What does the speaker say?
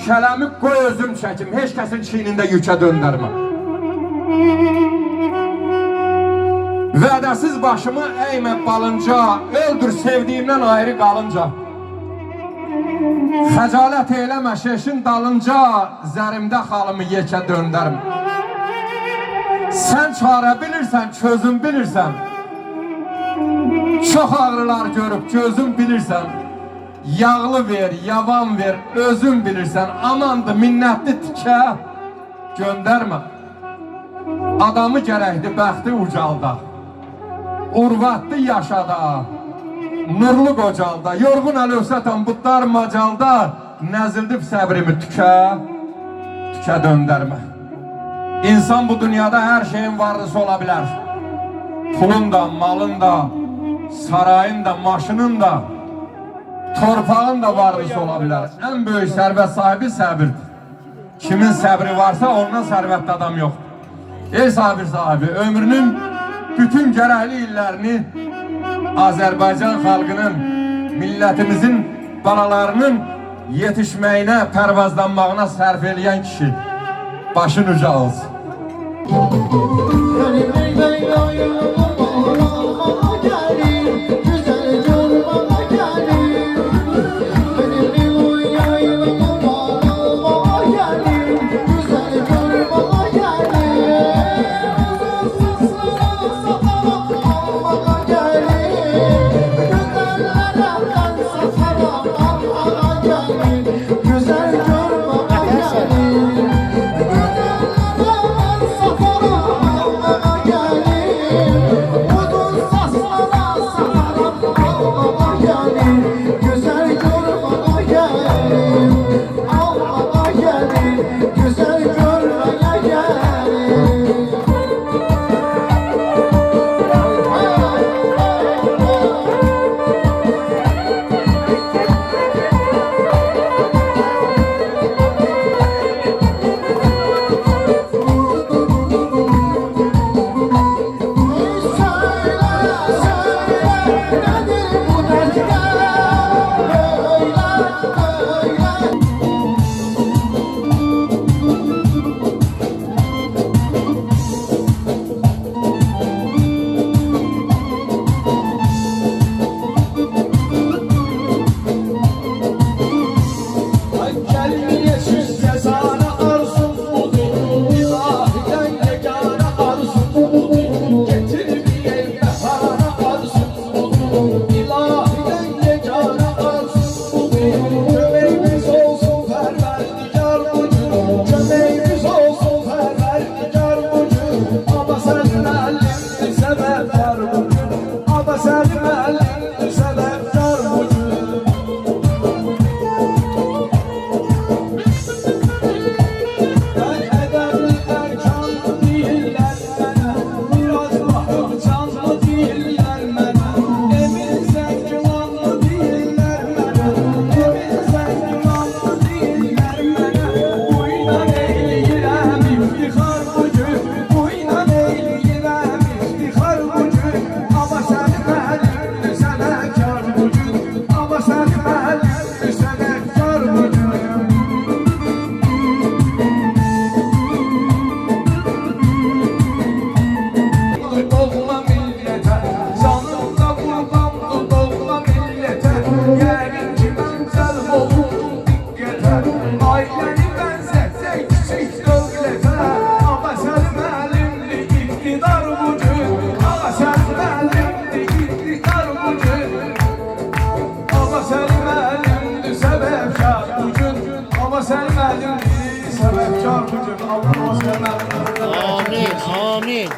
Kələmi qoy özüm çəkim, heç kəsin çiynində yükə döndərmə. Vədəsiz başımı əymə balınca, öldür sevdiyimdən ayrı qalınca. Xəcalət eyləmə şeşin dalınca, zərimdə xalımı yekə döndərmə. Sən çarə bilirsən, çözüm bilirsən. Çox ağrılar görüb gözüm bilirsən. Yağlı ver, yavan ver, özün bilirsən. Amandı minnətli tikə göndərmə. Adamı gərəkdi bəxti ucalda, urvatlı yaşada, nurlu qocalda. Yorğun əlövsətəm bu dar macalda, nəzildib səbrimi tükə döndərmə. İnsan bu dünyada hər şeyin varlısı ola bilər. Pulun da, malın da, sarayın da, maşının da, torpağın da varlısı ola bilər. Ən böyük sərvət sahibi səbirdir. Kimin səbri varsa ondan sərvətli adam yoxdur. Ey sabir sahibi, ömrünün bütün gərəkli illərini Azərbaycan xalqının, millətimizin balalarının yetişməyinə, pərvazlanmağına sərf eləyən kişi başın uca olsun. Amin, amin.